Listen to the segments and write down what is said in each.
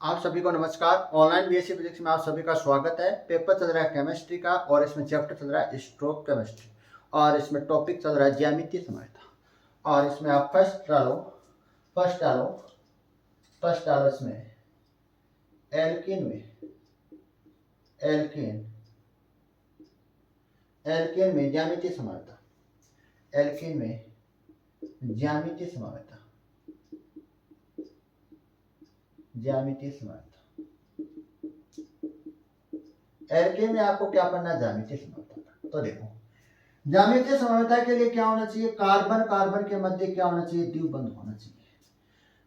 आप सभी को नमस्कार। ऑनलाइन बीएससी फिजिक्स में आप सभी का स्वागत है। पेपर चल रहा है केमिस्ट्री का और इसमें चैप्टर चल रहा है स्ट्रोक केमिस्ट्री और इसमें टॉपिक चल रहा है ज्यामितीय समानता। और इसमें आप फर्स्ट डालो इसमें एल्केन में ज्यामितीय समानता। एल्केन में ज्यामितीय समानता। एल्केन में आपको क्या पढ़ना है? ज्यामितीय समानता। तो देखो, ज्यामितीय समानता के लिए क्या होना चाहिए? कार्बन कार्बन के मध्य क्या होना चाहिए? द्विबंध होना चाहिए।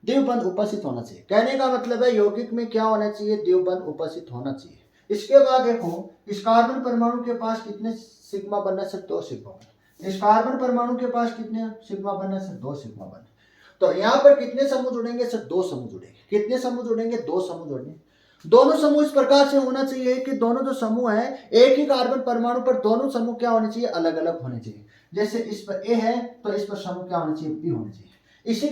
द्विबंध उपस्थित होना चाहिए। कहने का मतलब है यौगिक में क्या होना चाहिए? द्विबंध उपस्थित होना चाहिए। इसके बाद देखो, इस कार्बन परमाणु के पास कितने सिग्मा बनना है? 2 सिग्मा बन। इस कार्बन परमाणु के पास कितने सिग्मा बनना है? 2 सिग्मा बन। तो यहाँ पर कितने समूह जुड़ेंगे? 2 समूह जुड़ेंगे। कितने समूह जुड़ेंगे? 2 समूह जुड़ेंगे। दोनों समूह इस प्रकार से होना चाहिए कि दोनों जो समूह है एक ही कार्बन परमाणु पर दोनों समूह क्या होने चाहिए? अलग अलग होने चाहिए। जैसे इस पर ए है तो इस पर समूह क्या होना चाहिए? बी होना चाहिए। इसी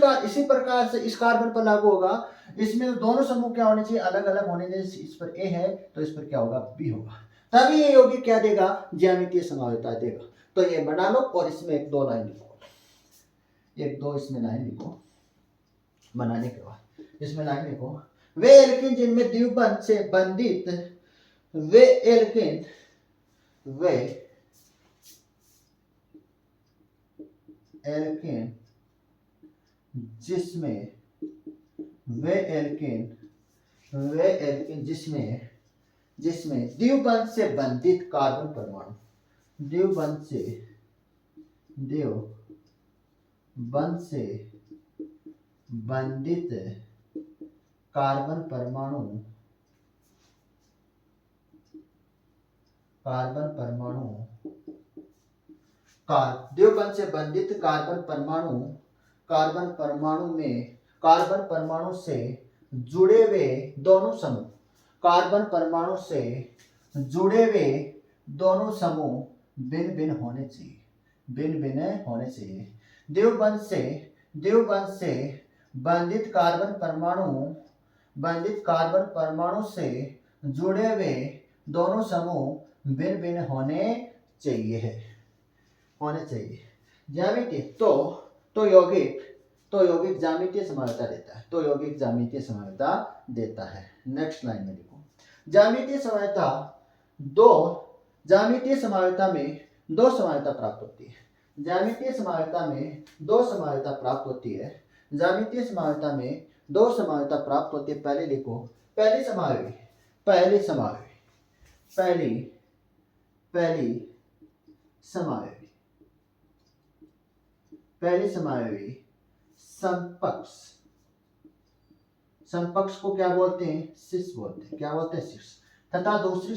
प्रकार से इस कार्बन पर लागू होगा। इसमें दोनों समूह क्या होने चाहिए? अलग अलग होने चाहिए। इस पर ए है तो इस पर क्या होगा? बी होगा। तभी ये यौगिक क्या देगा? ज्यामितीय समानता देगा। तो ये बना लो और इसमें 1-2 लाइन लिखो। 1-2 इसमें लाइन लिखो। बनाने के बाद इसमें लाइन लिखो, वे एल्केन जिनमें द्विबंध से बंधित वे एल्केन जिसमें जिसमें द्विबंध से बंधित कार्बन परमाणु द्विबंध से बंधित कार्बन परमाणु द्विबंध से बंधित कार्बन परमाणु से जुड़े हुए दोनों समूह भिन्न भिन्न होने चाहिए। द्विबंध से बंधित कार्बन परमाणु से जुड़े हुए दोनों समूह भिन्न भिन्न होने चाहिए। ज्यामितीय तो यौगिक ज्यामितीय समानता देता है। नेक्स्ट लाइन में लिखो, ज्यामितीय समानता में दो समानता प्राप्त होती है। ज्यामितीय समानता में दो समानता प्राप्त होती है। पहले लिखो, पहली समायोगी समपक्ष को क्या बोलते हैं? सिस बोलते हैं। क्या बोलते हैं? सिस। तथा दूसरी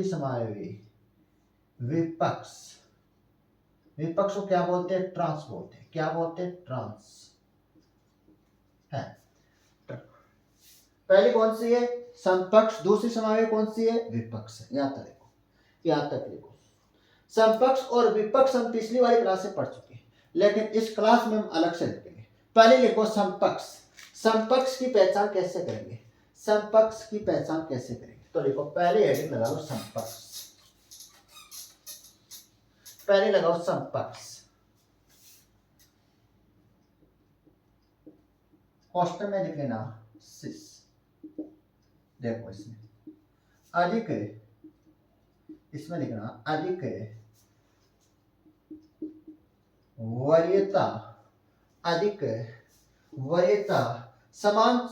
समायोगी विपक्ष को क्या बोलते हैं? ट्रांस बोलते हैं। क्या बोलते हैं? ट्रांस है। पहली कौन सी है? समपक्ष। दूसरी समायोगी कौन सी है? विपक्ष। यहां तक लिखो। समपक्ष और विपक्ष हम पिछली वाली क्लास से पढ़ चुके हैं, लेकिन इस क्लास में हम अलग से लिखेंगे। पहले लिखो समपक्ष। समपक्ष की पहचान कैसे करेंगे? तो लिखो, पहले हेडिंग लगाओ समपक्ष। पहले लगाओ समपक्ष। क्वेश्चन में लिख लेना सिस। देखो, इसमें लिखना अधिक वरीयता समान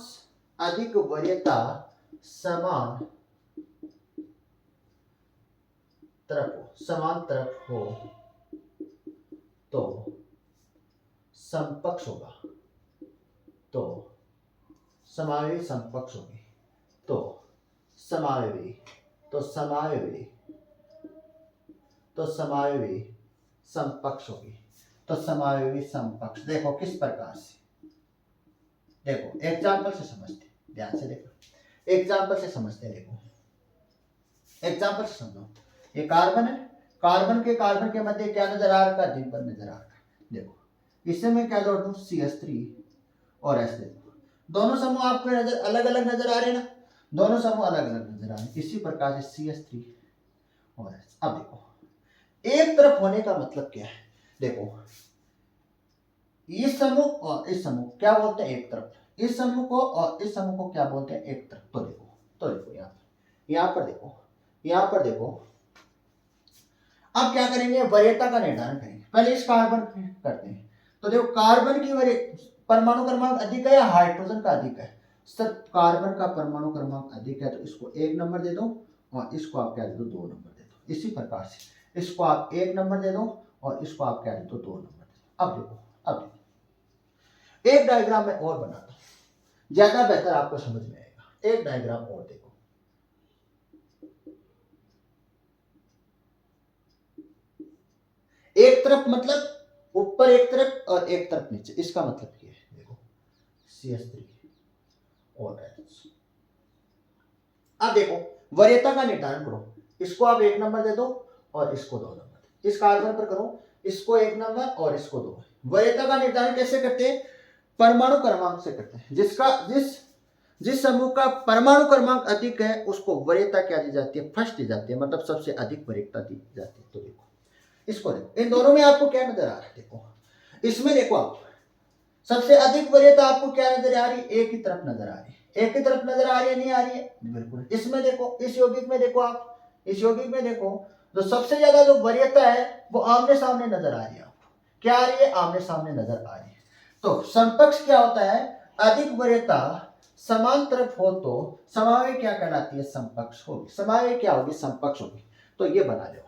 तरफ हो तो समपक्ष होगा। तो समायोगी समपक्ष होगी। तो समायोगी समपक्ष होगी। तो समायोगी समपक्ष देखो किस प्रकार से। देखो एग्जाम्पल से समझते, ध्यान से देखो, एग्जाम्पल से समझते। देखो एग्जाम्पल से समझो। ये कार्बन है, कार्बन के मध्य क्या नजर आ रहा है? द्विबंध नजर आ रहा है। देखो इससे मैं क्या जोड़ दूं, CH3 और S दे दूं। दोनों समूह आपको नजर अलग अलग नजर आ रहे हैं ना, दोनों समूह अलग अलग नजर आ रहे हैं। इसी प्रकार से CH3 और S। अब देखो एक तरफ होने का मतलब क्या है, देखो इस समूह और इस समूह क्या बोलते हैं, एक तरफ। इस समूह को और इस समूह को क्या बोलते हैं, एक तरफ। तो देखो यहाँ पर देखो, यहाँ पर देखो। अब क्या करेंगे, वरीयता का निर्धारण करेंगे। पहले इस कार्बन करते हैं। तो देखो कार्बन की परमाणु क्रमांक अधिक है या हाइड्रोजन का अधिक है, सर कार्बन का परमाणु क्रमांक अधिक है, तो इसको 1 नंबर दे दो और इसको आप क्या दे दो, 2 नंबर दे दो। इसी प्रकार से इसको आप 1 नंबर दे दो और इसको आप क्या दे दो, 2 नंबर दे दो। अब देखो एक डायग्राम में और बनाता हूं, ज्यादा बेहतर आपको समझ में आएगा। एक डायग्राम और देखो, एक तरफ मतलब ऊपर एक तरफ और एक तरफ नीचे, इसका मतलब ये है। देखो CH3 और H। अब देखो वरीयता का निर्धारण करो, इसको आप 1 नंबर दे दो और इसको 2 नंबर। इस कार्बन पर करो, इसको 1 नंबर और इसको 2। वरीयता का निर्धारण कैसे करते हैं, परमाणु क्रमांक से करते हैं। जिस समूह का परमाणु क्रमांक अधिक है उसको वरीयता क्या दी जाती है, फर्स्ट दी जाती है, मतलब सबसे अधिक वरीयता दी जाती है। तो देखो इसको देखो, इन दोनों में आपको क्या नजर आ रहा है, देखो इसमें देखो आप सबसे अधिक वरीयता आपको क्या नजर आ रही है, एक ही तरफ नजर आ रही है। एक ही तरफ नजर आ रही है, नहीं आ रही है, बिल्कुल। इसमें देखो, इस यौगिक में देखो, आप इस यौगिक में देखो, जो सबसे ज्यादा जो वरीयता है वो आमने सामने नजर आ रही है। आपको क्या आ रही है, आमने सामने नजर आ रही है। तो समकक्ष क्या होता है, अधिक वरीयता समान तरफ हो तो समावय क्या कहलाती है, समकक्ष होगी। समावय क्या होगी, समकक्ष होगी। तो ये बना लो,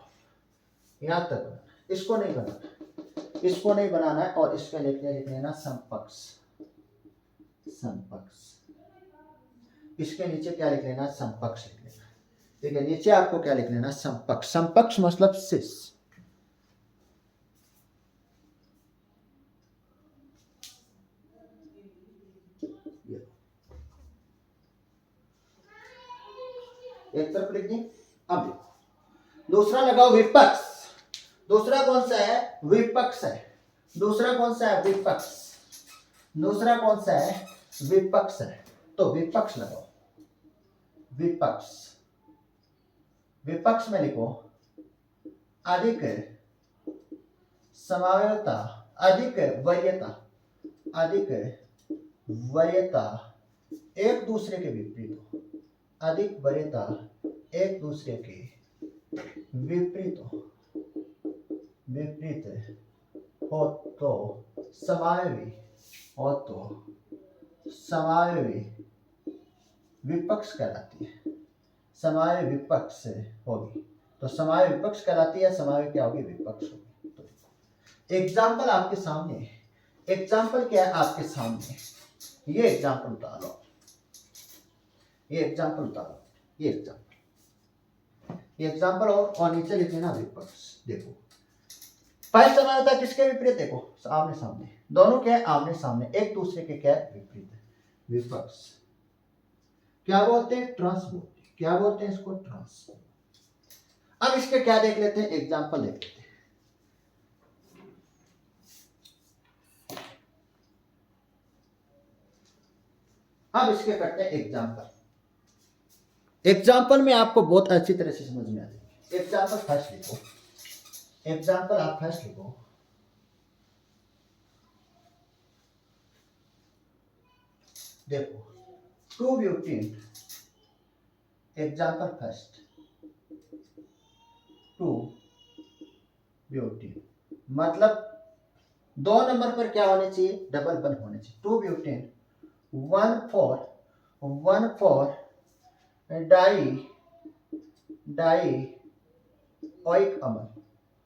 यहां तक बनाना, इसको नहीं बनाना, इसको नहीं बनाना है, और इसके लिख लेना समकक्ष। इसके नीचे क्या लिख लेना, समकक्ष लिख लेना। ठीक है, नीचे आपको क्या लिख लेना, समकक्ष। समकक्ष मतलब सिस। एक तरफ लिख दी। अब देखो दूसरा लगाओ, विपक्ष। दूसरा कौन सा है, विपक्ष है। दूसरा कौन सा है, विपक्ष। दूसरा कौन सा है, विपक्ष है। तो विपक्ष लगाओ, विपक्ष। विपक्ष में लिखो अधिक समावयता, अधिक वरीयता, अधिक वरीयता एक दूसरे के विपरीत हो, अधिक वरीयता एक दूसरे के विपरीत हो तो समावयवी हो तो समावयवी विपक्ष कहलाती है। समावयवी विपक्ष होगी, तो समावयवी विपक्ष कहलाती है, समावयवी क्या होगी, विपक्ष होगी। तो एग्जाम्पल आपके सामने है। एग्जाम्पल क्या है आपके सामने, ये एग्जाम्पल उतारो, ये एग्जाम्पल उतारो, ये एग्जाम्पल और नीचे लिख लेना विपक्ष। देखो पहले समानता किसके विपरीत, देखो आमने सामने, दोनों क्या है, आमने सामने, एक दूसरे के क्या है, विपरीत है। विपक्ष क्या बोलते हैं, ट्रांस बोलते हैं। क्या बोलते हैं इसको, ट्रांस। अब इसके क्या देख लेते हैं, एग्जाम्पल देख लेते हैं। अब इसके करते हैं एग्जाम्पल। एग्जाम्पल में आपको बहुत अच्छी तरह से समझ में आ जाएगी। एग्जाम्पल फर्स्ट लिखो, एग्जाम्पल आप फर्स्ट लिखो। देखो 2 ब्यूटीन, एग्जाम्पल फर्स्ट 2 ब्यूटीन, मतलब 2 नंबर पर क्या होने चाहिए, डबल बंद होने चाहिए। 2 ब्यूटीन 1,4 डाई ओइक अम्ल,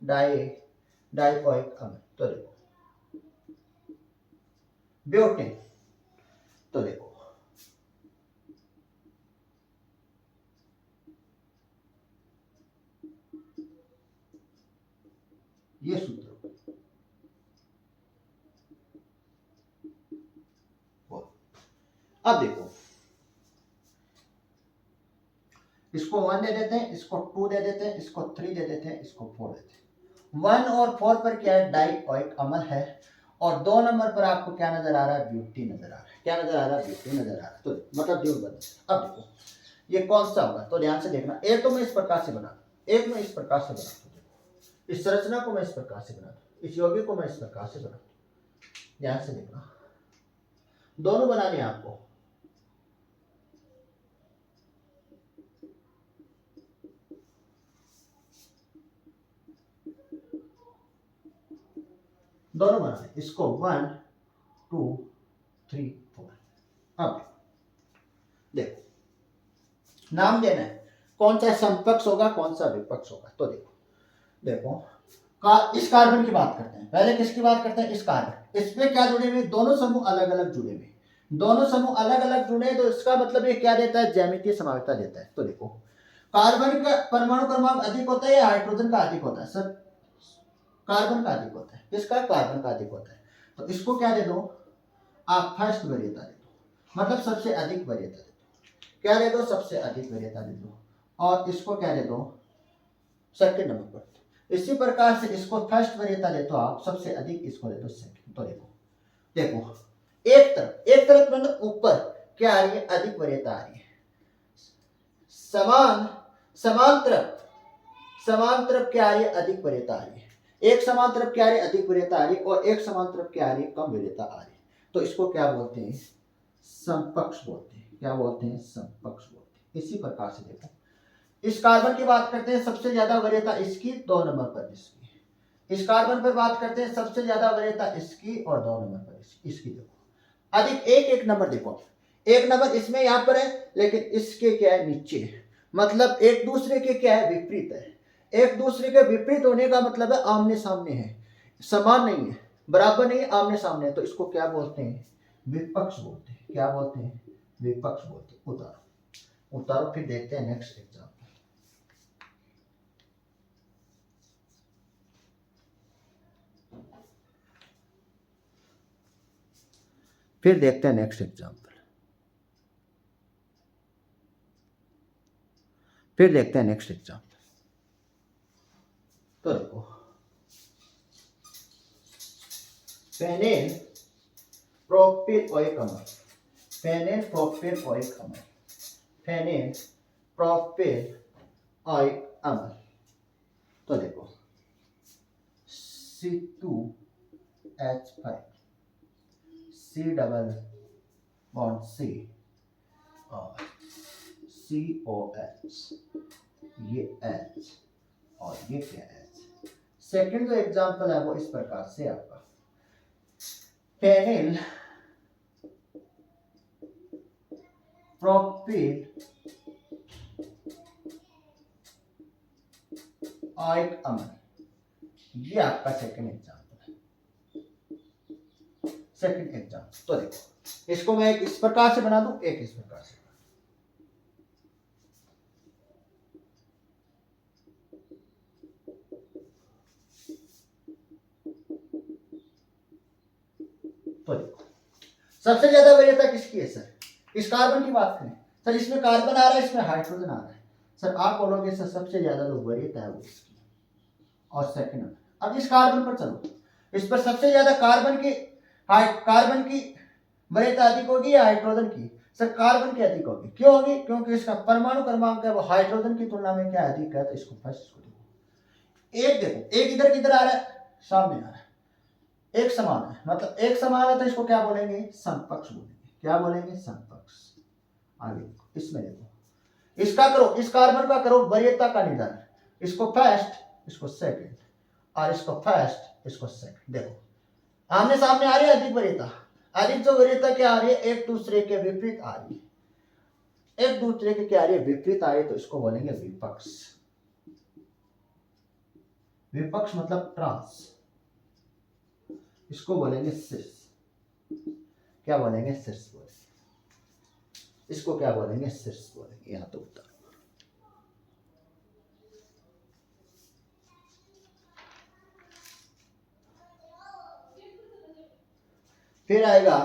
डाई ओइक अम्ल। तो देखो ब्यूटेन, तो देखो ये सूत्र। अब देखो इसको 1 दे देते हैं, इसको 2 दे देते हैं, इसको 3 दे देते हैं, इसको 4 देते हैं। 1 और 4 पर क्या है, डाई ओइक अम्ल है, और 2 नंबर पर आपको क्या नजर आ रहा है, ब्यूटी नजर आ रहा है। क्या नजर आ रहा है, ब्यूटी नजर आ रहा है। तो मतलब द्विगुण बंध। अब देखो ये कौन सा होगा, तो ध्यान से देखना। एक तो मैं इस प्रकार से बना, एक मैं इस प्रकार से बना, इस संरचना को मैं इस प्रकार से बना, इस यौगिक को मैं इस प्रकार से बना। ध्यान से देखना, दोनों बनाने हैं आपको। दोनों बनाने, इसको 1 2 3 4। अब देखो नाम देना है, कौन सा समकक्ष होगा कौन सा विपक्ष होगा। तो देखो देखो इस कार्बन की बात करते हैं, पहले किसकी बात करते हैं, इस कार्बन। इसमें क्या जुड़े हुए, दोनों समूह अलग अलग जुड़े हुए, दोनों समूह अलग अलग जुड़े, तो इसका मतलब ये क्या देता है, ज्यामितीय समवेता देता है। तो देखो कार्बन का परमाणु क्रमांक अधिक होता है या हाइड्रोजन का अधिक होता है, सर कार्बन का अधिक होता है। किसका, कार्बन का अधिक होता है। तो इसको क्या दे दो आप, फर्स्ट वरीयता दे दो, मतलब सबसे अधिक वरीयता दे दो। क्या दे दो, सबसे अधिक वरीयता दे दो। और इसको क्या दे दो, सेकंड नंबर पर। इसी प्रकार से इसको फर्स्ट वरीयता दे दो आप, सबसे अधिक इसको दे दो सेकंड। तो देखो देखो एक तरफ मतलब ऊपर क्या आ रही है, अधिक वरीयता आ रही है। समान तरफ क्या आ रही है, अधिक वरीयता आ रही है। एक समान तरफ क्या आ रही है, अधिक वरीयता आ रही है, और एक समान तरफ क्या आ रही है, कम वरीयता आ रही है। तो इसको क्या बोलते हैं, समकक्ष बोलते हैं। क्या बोलते हैं, समकक्ष बोलते हैं। इसी प्रकार से देखो इस कार्बन की बात करते हैं, सबसे ज्यादा वरीयता इसकी, 2 नंबर पर इसकी। इस कार्बन पर बात करते हैं, सबसे ज्यादा वरीयता इसकी और 2 नंबर पर इसकी। देखो अधिक एक नंबर, देखो एक नंबर इसमें यहां पर है, लेकिन इसके क्या है, नीचे है। मतलब एक दूसरे के क्या है, विपरीत है। एक दूसरे के विपरीत होने का मतलब है आमने सामने है, समान नहीं है, बराबर नहीं है, आमने सामने है। तो इसको क्या बोलते हैं, विपक्ष बोलते हैं। क्या बोलते हैं, विपक्ष बोलते हैं। उतारो फिर देखते हैं नेक्स्ट एग्जाम्पल। फिर देखते हैं नेक्स्ट एग्जाम्पल। फिर देखते हैं नेक्स्ट एग्जाम्पल। तो देखो फेनेल प्रोपिल ओइक अम्ल, फेनेल प्रोपिल ओइक अम्ल, फेनेल प्रोपिल ओइक अम्ल। तो देखो C2H5 C double bond C और COH, ये H और ये क्या H। सेकंड जो एग्जांपल है वो इस प्रकार से आपका फेनिल प्रोपिल ओइक अम्ल, ये आपका सेकंड एग्जांपल है। सेकंड एग्जांपल तो देखो इसको मैं एक इस प्रकार से बना दूं, एक इस प्रकार से। तो देखो सबसे ज्यादा वरीयता किसकी है सर, इस कार्बन की बात करें सर, इसमें कार्बन आ रहा है, इसमें हाइड्रोजन आ रहा है। सर आप बोलोगे सर सबसे ज्यादा जो वरीयता है वो इसकी और सेकंड। अब इस कार्बन पर चलो, इस पर सबसे ज्यादा कार्बन की वरीयता अधिक होगी या हाइड्रोजन की, सर कार्बन की अधिक होगी। क्यों होगी, क्योंकि इसका परमाणु क्रमांक है वो हाइड्रोजन की तुलना में क्या अधिक है। तो इसको फर्स्ट इसको देखो, एक देखो एक इधर किधर आ रहा है, सामने आ रहा है, एक समान है, मतलब एक समान है तो इसको क्या बोलेंगे, समकक्ष बोलेंगे। क्या बोलेंगे, समकक्ष। आगे इसमें देखो इसका करो, इस कार्बन का करो वरीयता का निर्धारण, इसको फर्स्ट इसको सेकंड और इसको फर्स्ट इसको सेकंड। देखो आमने सामने आ रही है अधिक वरीयता, अधिक जो वरीयता क्या आ रही है, एक दूसरे के विपरीत आ रही है, एक दूसरे के क्या आ रही है, विपरीत आ रही है। तो इसको बोलेंगे विपक्ष। विपक्ष मतलब ट्रांस, इसको बोलेंगे सिस। क्या बोलेंगे, सिस बोलेंगे। इसको क्या बोलेंगे, सिस बोलेंगे। यहां तो उत्तर फिर आएगा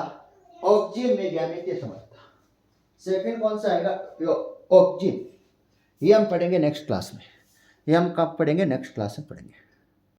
ऑक्सीजन में ज्यामितीय समवस्था। सेकंड कौन सा आएगा, ऑक्सीजन। ये हम पढ़ेंगे नेक्स्ट क्लास में, ये हम कब पढ़ेंगे, नेक्स्ट क्लास में पढ़ेंगे।